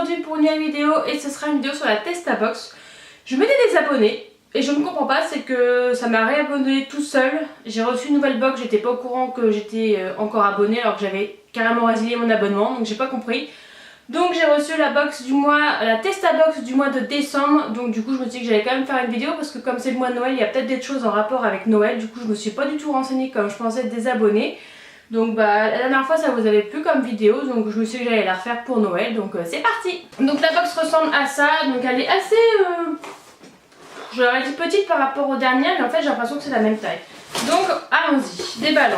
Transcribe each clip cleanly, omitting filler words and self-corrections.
aujourd'hui pour une nouvelle vidéo et ce sera une vidéo sur la Testabox. Je m'étais désabonnée et je ne comprends pas, c'est que ça m'a réabonné tout seul. J'ai reçu une nouvelle box, j'étais pas au courant que j'étais encore abonnée alors que j'avais carrément résilié mon abonnement, donc j'ai pas compris. Donc j'ai reçu la box du mois, la Testabox du mois de décembre, donc du coup je me suis dit que j'allais quand même faire une vidéo parce que comme c'est le mois de Noël, il y a peut-être des choses en rapport avec Noël, du coup je me suis pas du tout renseignée comme je pensais être désabonnée. Donc bah la dernière fois ça vous avait plu comme vidéo, donc je me suis dit que j'allais la refaire pour Noël, donc c'est parti. Donc la box ressemble à ça, donc elle est assez, je l'aurais dit petite par rapport aux dernières, mais en fait j'ai l'impression que c'est la même taille. Donc allons-y, déballons.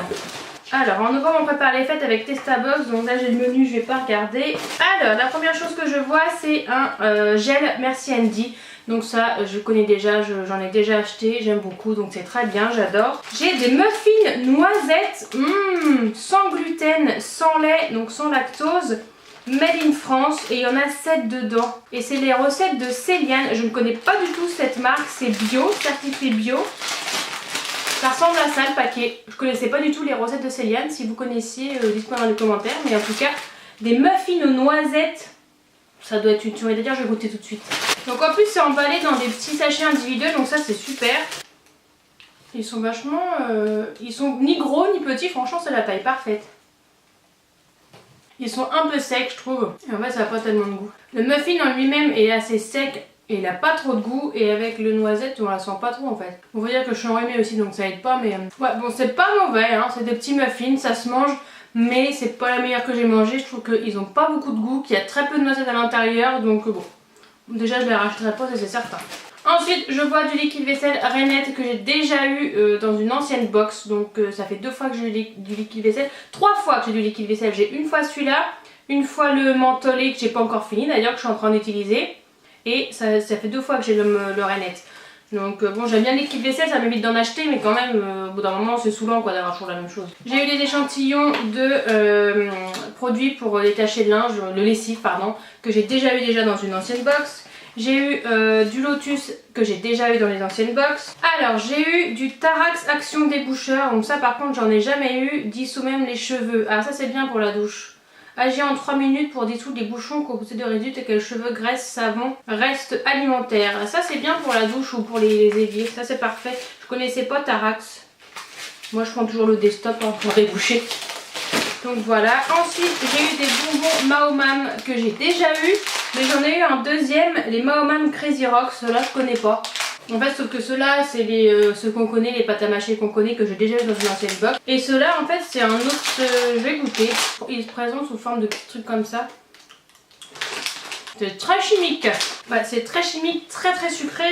Alors en novembre on prépare les fêtes avec Testabox, donc là j'ai le menu, je vais pas regarder. Alors la première chose que je vois c'est un gel Merci Andy. Donc ça je connais déjà, j'en ai déjà acheté, j'aime beaucoup, donc c'est très bien, j'adore. J'ai des muffins noisettes, sans gluten, sans lait, donc sans lactose, made in France, et il y en a 7 dedans. Et c'est les recettes de Céliane, je ne connais pas du tout cette marque, c'est bio, certifié bio. Ça ressemble à ça le paquet. Je connaissais pas du tout les recettes de Céliane, si vous connaissiez, dites-moi dans les commentaires, mais en tout cas, des muffins aux noisettes. Ça doit être une tuerie, d'ailleurs je vais goûter tout de suite. Donc en plus c'est emballé dans des petits sachets individuels, donc ça c'est super. Ils sont vachement... ils sont ni gros ni petits, franchement c'est la taille parfaite. Ils sont un peu secs je trouve, et en fait ça n'a pas tellement de goût. Le muffin en lui-même est assez sec et il n'a pas trop de goût, et avec le noisette on la sent pas trop en fait. On va dire que je suis enrhumée aussi donc ça aide pas, mais... Ouais bon c'est pas mauvais, hein. C'est des petits muffins, ça se mange. Mais c'est pas la meilleure que j'ai mangée, je trouve qu'ils ont pas beaucoup de goût, qu'il y a très peu de noisettes à l'intérieur, donc bon. Déjà je les rachèterai pas, ça c'est certain. Ensuite je vois du liquide vaisselle Rainette que j'ai déjà eu dans une ancienne box, donc ça fait 2 fois que j'ai eu du liquide vaisselle, 3 fois que j'ai du liquide vaisselle. J'ai une fois celui-là, une fois le mentholé que j'ai pas encore fini d'ailleurs, que je suis en train d'utiliser, et ça fait 2 fois que j'ai le Rainette. Donc bon, j'aime bien les liquides vaisselle, ça m'évite d'en acheter, mais quand même au bout d'un moment c'est saoulant quoi d'avoir toujours la même chose. J'ai eu des échantillons de produits pour les tachets de linge, le lessive pardon, que j'ai déjà eu dans une ancienne box. J'ai eu du Lotus que j'ai déjà eu dans les anciennes box. Alors j'ai eu du Tarax Action Déboucheur, donc ça par contre j'en ai jamais eu, dissout même les cheveux. Ah ça c'est bien pour la douche. Agir en 3 minutes pour dissoudre les bouchons composés de résidus tels que les cheveux, graisse, savon, reste alimentaire. Ça c'est bien pour la douche ou pour les éviers, ça c'est parfait. Je connaissais pas Tarax. Moi je prends toujours le desktop pour déboucher. Donc voilà. Ensuite j'ai eu des bonbons Maomam que j'ai déjà eu, mais j'en ai eu un deuxième, les Maomam Crazy Rock. Ceux-là je connais pas. En fait sauf que ceux-là c'est ceux qu'on connaît, les pâtes à mâcher qu'on connaît, que j'ai déjà eu dans une ancienne box. Et ceux-là en fait c'est un autre, je vais goûter. Ils se présentent sous forme de petits trucs comme ça. C'est très chimique. Bah, c'est très chimique, très sucré,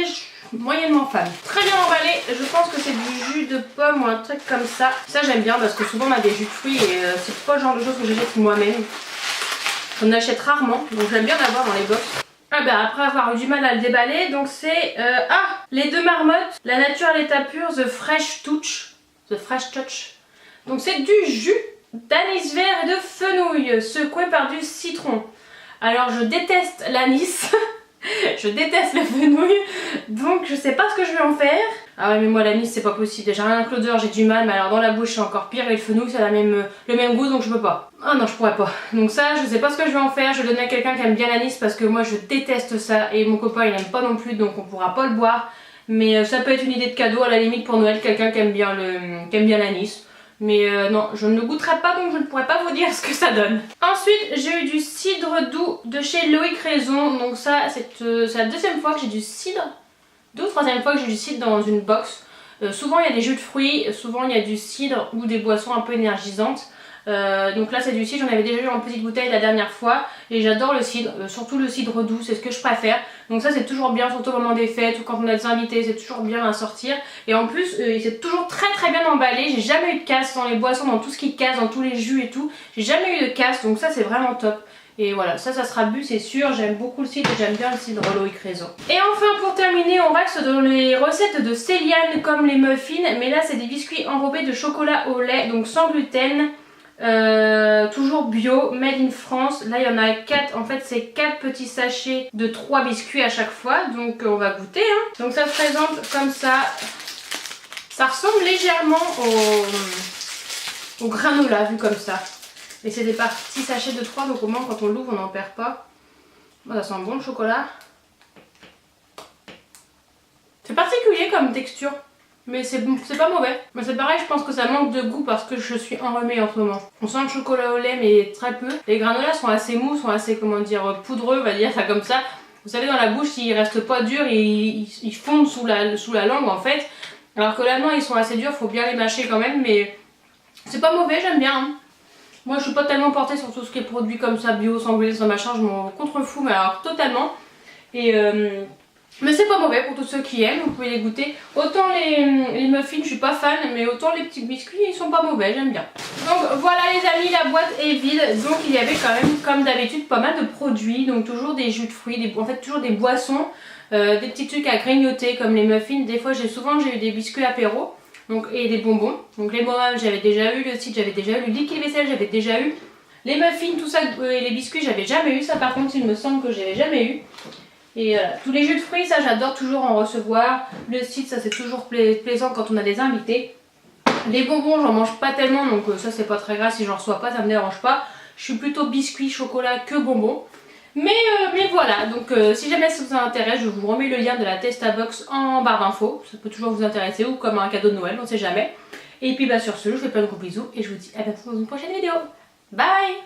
moyennement fan. Très bien emballé, je pense que c'est du jus de pomme ou un truc comme ça. Ça j'aime bien parce que souvent on a des jus de fruits et c'est pas le genre de choses que j'achète moi-même. J'en achète rarement, donc j'aime bien l'avoir dans les box. Ah bah après avoir eu du mal à le déballer, donc c'est les deux marmottes, la nature à l'état pur, The Fresh Touch. Donc c'est du jus d'anis vert et de fenouil secoué par du citron. Alors je déteste l'anis, je déteste le fenouil, donc je sais pas ce que je vais en faire. Ah ouais mais moi l'anis c'est pas possible, déjà rien que l'odeur j'ai du mal, mais alors dans la bouche c'est encore pire, et le fenouil ça a le même goût, donc je peux pas. Ah non je pourrais pas. Donc ça je sais pas ce que je vais en faire, je vais le donner à quelqu'un qui aime bien l'anis parce que moi je déteste ça, et mon copain il aime pas non plus, donc on pourra pas le boire. Mais ça peut être une idée de cadeau à la limite pour Noël, quelqu'un qui aime bien l'anis. Mais non, je ne le goûterai pas, donc je ne pourrais pas vous dire ce que ça donne. Ensuite, j'ai eu du cidre doux de chez Loïc Raison. Donc ça, c'est la deuxième fois que j'ai du cidre. 2 ou 3e fois que j'ai du cidre dans une box. Souvent, il y a des jus de fruits, souvent, il y a du cidre ou des boissons un peu énergisantes. Donc là, c'est du cidre, j'en avais déjà eu en petite bouteille la dernière fois. Et j'adore le cidre, surtout le cidre doux, c'est ce que je préfère. Donc ça, c'est toujours bien, surtout au moment des fêtes ou quand on a des invités, c'est toujours bien à sortir. Et en plus, c'est toujours très bien emballé. J'ai jamais eu de casse dans les boissons, dans tout ce qui casse, dans tous les jus et tout. J'ai jamais eu de casse, donc ça, c'est vraiment top. Et voilà, ça sera bu, c'est sûr. J'aime beaucoup le cidre et j'aime bien le cidre Loïc Raison. Et enfin, pour terminer, on reste dans les recettes de Céliane comme les muffins. Mais là, c'est des biscuits enrobés de chocolat au lait, donc sans gluten. Toujours bio, made in France. Là il y en a 4, en fait c'est 4 petits sachets de 3 biscuits à chaque fois, donc on va goûter hein. Donc ça se présente comme ça. Ça ressemble légèrement au granola vu comme ça, et c'est des petits sachets de 3, donc au moins quand on l'ouvre on n'en perd pas. Oh, ça sent bon le chocolat. C'est particulier comme texture, mais c'est pas mauvais. Mais c'est pareil, je pense que ça manque de goût parce que je suis enrhumée en ce moment. On sent le chocolat au lait mais très peu. Les granolas sont assez mous, sont assez, comment dire, poudreux, on va dire ça comme ça. Vous savez, dans la bouche, ils restent pas durs, ils fondent sous la langue en fait. Alors que là, non, ils sont assez durs, faut bien les mâcher quand même, mais c'est pas mauvais, j'aime bien. Hein. Moi, je suis pas tellement portée sur tout ce qui est produit comme ça, bio, sans gluten, sans machin, je m'en contrefous, mais alors totalement. Et mais c'est pas mauvais pour tous ceux qui aiment, vous pouvez les goûter. Autant les muffins, je suis pas fan, mais autant les petits biscuits, ils sont pas mauvais, j'aime bien. Donc voilà les amis, la boîte est vide. Donc il y avait quand même, comme d'habitude, pas mal de produits. Donc toujours des jus de fruits, en fait toujours des boissons, des petits trucs à grignoter comme les muffins. Des fois, souvent j'ai eu des biscuits apéro donc, et des bonbons. Donc les bonbons, j'avais déjà eu, le site, j'avais déjà eu, le liquide vaisselle, j'avais déjà eu. Les muffins, tout ça, et les biscuits, j'avais jamais eu. Ça par contre, il me semble que j'avais jamais eu. Et tous les jus de fruits, ça j'adore toujours en recevoir. Le site, ça c'est toujours plaisant quand on a des invités. Les bonbons, j'en mange pas tellement, donc ça c'est pas très grave si j'en reçois pas, ça me dérange pas. Je suis plutôt biscuit, chocolat que bonbons. Mais voilà, donc si jamais ça vous intéresse, je vous remets le lien de la Testabox en barre d'infos. Ça peut toujours vous intéresser ou comme un cadeau de Noël, on sait jamais. Et puis bah sur ce, je vous fais plein de gros bisous et je vous dis à bientôt dans une prochaine vidéo. Bye!